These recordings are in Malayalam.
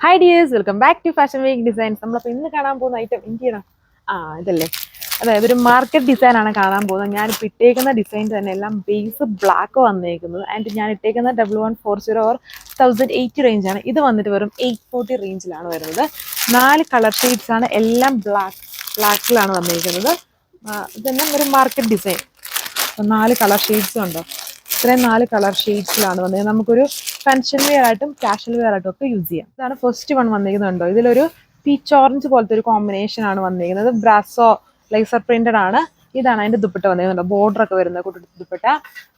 Hi dears, welcome back to fashion week designs. നമ്മളപ്പോൾ ഇന്ന് കാണാൻ പോകുന്ന ഐറ്റം ഇന്ത്യയാണ്. ഇതല്ലേ, അതായത് ഒരു മാർക്കറ്റ് ഡിസൈൻ ആണ് കാണാൻ പോകുന്നത്. ഞാൻ ഇപ്പോൾ ഇട്ടേക്കുന്ന ഡിസൈൻ തന്നെ എല്ലാം ബേസ് ബ്ലാക്ക് വന്നേക്കുന്നത്. ആൻഡ് ഞാൻ ഇട്ടേക്കുന്ന 1140 ഓർ 1080 റേഞ്ചാണ്. ഇത് വന്നിട്ട് വെറും 840 റേഞ്ചിലാണ് വരുന്നത്. 4 കളർ ഷെയ്ഡ്സ് ആണ്, എല്ലാം ബ്ലാക്കിലാണ് വന്നിരിക്കുന്നത്. ഇതെല്ലാം ഒരു മാർക്കറ്റ് ഡിസൈൻ. 4 കളർ ഷെയ്ഡ്സും ഉണ്ടോ? ഇത്രയും 4 കളർ ഷെയ്ഡ്സിലാണ് വന്നത്. നമുക്കൊരു ഫങ്ഷൻ വെയർ ആയിട്ടും കാഷ്വൽ വെയർ ആയിട്ടും ഒക്കെ യൂസ് ചെയ്യാം. ഇതാണ് ഫസ്റ്റ് വൺ വന്നിരിക്കുന്നുണ്ടോ. ഇതിലൊരു പീച്ച് ഓറഞ്ച് പോലത്തെ ഒരു കോമ്പിനേഷൻ ആണ് വന്നിരിക്കുന്നത്. ബ്രാസോ ലേസർ പ്രിന്റഡ് ആണ്. ഇതാണ് അതിന്റെ ദുപ്പട്ട വന്നിരിക്കുന്നത്. ബോർഡർ ഒക്കെ വരുന്ന കൂട്ടി ദുപ്പട്ട.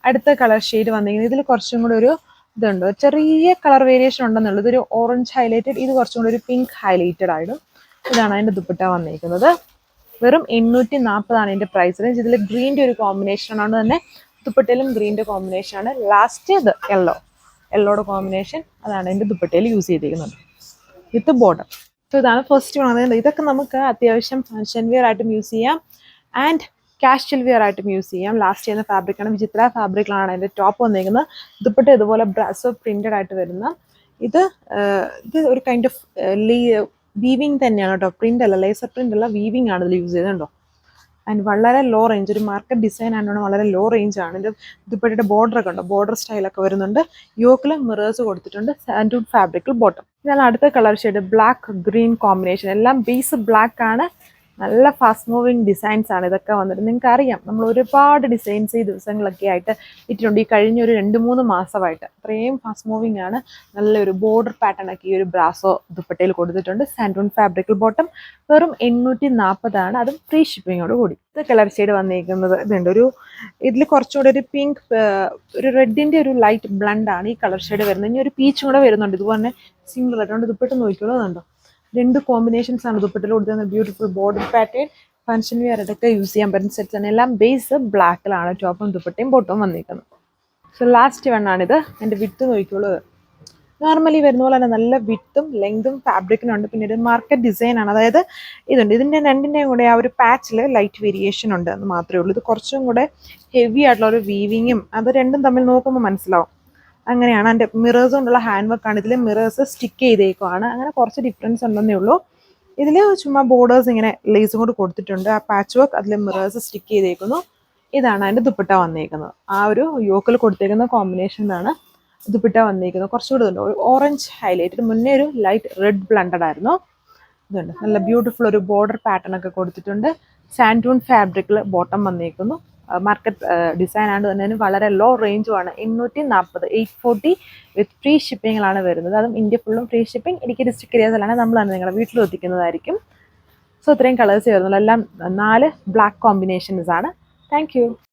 അടുത്ത കളർ ഷെയ്ഡ് വന്നിരിക്കുന്നത് ഇതിൽ കുറച്ചും കൂടെ ഒരു ഇതുണ്ട്, ചെറിയ കളർ വേരിയേഷൻ ഉണ്ടെന്നുള്ളത്. ഇതൊരു ഓറഞ്ച് ഹൈലൈറ്റഡ്, ഇത് കുറച്ചും കൂടെ ഒരു പിങ്ക് ഹൈലൈറ്റഡ് ആയിട്ടും. ഇതാണ് അതിന്റെ ദുപ്പട്ട വന്നിരിക്കുന്നത്. വെറും 840 ആണ് ഇതിന്റെ പ്രൈസ് റേഞ്ച്. ഇതിൽ ഗ്രീൻ്റെ ഒരു കോമ്പിനേഷൻ ആണ് തന്നെ. ദുപ്പട്ടയിലും ഗ്രീൻ്റെ കോമ്പിനേഷൻ ആണ്. ലാസ്റ്റ് ഇത് യെല്ലോയുടെ കോമ്പിനേഷൻ, അതാണ് എൻ്റെ ദുപ്പട്ടയിൽ യൂസ് ചെയ്തിരിക്കുന്നത് വിത്ത് ബോർഡർ. സോ ഇതാണ് ഫസ്റ്റ് വന്നത്. ഇതൊക്കെ നമുക്ക് അത്യാവശ്യം ഫങ്ഷൻ വെയർ ആയിട്ടും യൂസ് ചെയ്യാം ആൻഡ് കാഷ്വൽ വെയർ ആയിട്ടും യൂസ് ചെയ്യാം. ലാസ്റ്റ് ചെയ്യുന്ന ഫാബ്രിക്കാണ് വിചിത്ര ഫാബ്രിക്കിലാണ് അതിൻ്റെ ടോപ്പ് വന്നിരിക്കുന്നത്. ദുപ്പട്ട ഇതുപോലെ ബ്രാസോ പ്രിന്റഡ് ആയിട്ട് വരുന്ന ഇത് ഒരു കൈൻഡ് ഓഫ് വീവിങ് തന്നെയാണ് കേട്ടോ. പ്രിന്റ് അല്ല, ലേസർ പ്രിന്റ് അല്ല, വീവിങ് ആണ് ഇതിൽ യൂസ് ചെയ്യുന്നുണ്ടോ. ആൻഡ് വളരെ ലോ റേഞ്ച്, ഒരു മാർക്കറ്റ് ഡിസൈൻ ആയതുകൊണ്ട് വളരെ ലോ റേഞ്ച് ആണ്. ഇതിൻ്റെ ദുപ്പട്ടയുടെ ബോർഡർ ഒക്കെ ഉണ്ടോ, ബോർഡർ സ്റ്റൈലൊക്കെ വരുന്നുണ്ട്. യോക്കിൽ മിറേഴ്സ് കൊടുത്തിട്ടുണ്ട്. സാൻഡൂൺ ഫാബ്രിക്കിൽ ബോട്ടം. ഇതാണ് അടുത്ത colour shade, black green combination. എല്ലാം ബേസ് ബ്ലാക്ക് ആണ്. നല്ല ഫാസ്റ്റ് മൂവിങ് ഡിസൈൻസ് ആണ് ഇതൊക്കെ വന്നിട്ട്. നിങ്ങൾക്ക് അറിയാം, നമ്മൾ ഒരുപാട് ഡിസൈൻസ് ഈ ദിവസങ്ങളൊക്കെ ആയിട്ട് ഇട്ടിട്ടുണ്ട്. ഈ കഴിഞ്ഞ ഒരു 2-3 മാസമായിട്ട് അത്രയും ഫാസ്റ്റ് മൂവിങ് ആണ്. നല്ലൊരു ബോർഡർ പാറ്റേൺ ഒക്കെ ഈ ഒരു ബ്രാസോ ദുപ്പട്ടയിൽ കൊടുത്തിട്ടുണ്ട്. സാൻഡൂൺ ഫാബ്രിക്കൽ ബോട്ടം. വെറും 840 ആണ്, അതും ഫ്രീ ഷിപ്പിങ്ങോട് കൂടി. ഇത് കളർ ഷെയ്ഡ് വന്നിരിക്കുന്നത് ഇതുണ്ട്, ഇതിൽ കുറച്ചുകൂടെ ഒരു പിങ്ക്, ഒരു റെഡിന്റെ ഒരു ലൈറ്റ് ബ്ലണ്ട് ആണ് ഈ കളർ ഷെയ്ഡ് വരുന്നത്. ഇനി ഒരു പീച്ചും കൂടെ വരുന്നുണ്ട്. ഇതുപോലെ സിംഗിൾ ആയിട്ടുണ്ട്. ദുപ്പട്ട നോക്കിക്കോളൂ, അതുണ്ടോ. 2 കോമ്പിനേഷൻസ് ആണ് ദുപ്പട്ടയിൽ കൊടുത്തിരുന്നത്. Beautiful border pattern. Function wear ആയിട്ടൊക്കെ യൂസ് ചെയ്യാൻ പറ്റുന്ന സെറ്റ്സ് ആണ്. എല്ലാം ബേസ് ബ്ലാക്കിലാണ് ടോപ്പും ദുപ്പട്ടയും ബോട്ടവും വന്നിരിക്കുന്നത്. സോ ലാസ്റ്റ് വണ്ണാണിത്. എൻ്റെ വിത്ത് നോക്കിക്കോളൂ. നോർമലി വരുന്ന പോലെ തന്നെ നല്ല വിത്തും ലെങ്തും ഫാബ്രിക്കിനുണ്ട്. പിന്നെ ഒരു മാർക്കറ്റ് ഡിസൈൻ ആണ്. അതായത് ഇതുണ്ട്, ഇതിൻ്റെ രണ്ടിൻ്റെയും കൂടെ ആ ഒരു പാച്ചിൽ ലൈറ്റ് വേരിയേഷൻ ഉണ്ട് എന്ന് മാത്രമേ ഉള്ളൂ. ഇത് കുറച്ചും കൂടെ ഹെവി ആയിട്ടുള്ള ഒരു വീവിങ്ങും അത് രണ്ടും തമ്മിൽ നോക്കുമ്പോൾ മനസ്സിലാവും. അങ്ങനെയാണ്. അതിൻ്റെ മിറേഴ്സ് കൊണ്ടുള്ള ഹാൻഡ് വർക്കാണ്. ഇതിൽ മിറേഴ്സ് സ്റ്റിക്ക് ചെയ്തേക്കുവാണ്. അങ്ങനെ കുറച്ച് ഡിഫറൻസ് ഉണ്ടെന്നേ ഉള്ളൂ. ഇതിൽ ചുമ്മാ ബോർഡേഴ്സ് ഇങ്ങനെ ലേസും കൊണ്ട് കൊടുത്തിട്ടുണ്ട്. ആ പാച്ച് വർക്ക് അതിൽ മിറേഴ്സ് സ്റ്റിക്ക് ചെയ്തേക്കുന്നു. ഇതാണ് അതിൻ്റെ ദുപ്പട്ട വന്നേക്കുന്നത്. ആ ഒരു യോക്കിൽ കൊടുത്തേക്കുന്ന കോമ്പിനേഷനാണ് ദുപ്പട്ട വന്നിരിക്കുന്നത്. കുറച്ചുകൂടി ഉണ്ട്, ഒരു ഓറഞ്ച് ഹൈലൈറ്റ്. മുന്നേ ഒരു ലൈറ്റ് റെഡ് ബ്ലണ്ടഡ് ആയിരുന്നു. ഇതുണ്ട്, നല്ല ബ്യൂട്ടിഫുൾ ഒരു ബോർഡർ പാറ്റേൺ ഒക്കെ കൊടുത്തിട്ടുണ്ട്. സാൻഡൂൺ ഫാബ്രിക്കിൽ ബോട്ടം വന്നിരിക്കുന്നു. മാർക്കറ്റ് ഡിസൈൻ ആണ് തന്നെ. വളരെ ലോ റേഞ്ചുമാണ്. 840, 840 വിത്ത് ഫ്രീ ഷിപ്പിങ്ങിലാണ് വരുന്നത്. അതും ഇന്ത്യ ഫുള്ളും ഫ്രീ ഷിപ്പിംഗ്. ഇടുക്കി ഡിസ്ട്രിക്ട് ഏരിയാസിലാണ് നമ്മളാണ് നിങ്ങളുടെ വീട്ടിൽ എത്തിക്കുന്നതായിരിക്കും. സോ ഇത്രയും കളേഴ്സ് വരുന്നുള്ളൂ. എല്ലാം 4 ബ്ലാക്ക് കോമ്പിനേഷൻസ് ആണ്. Thank you.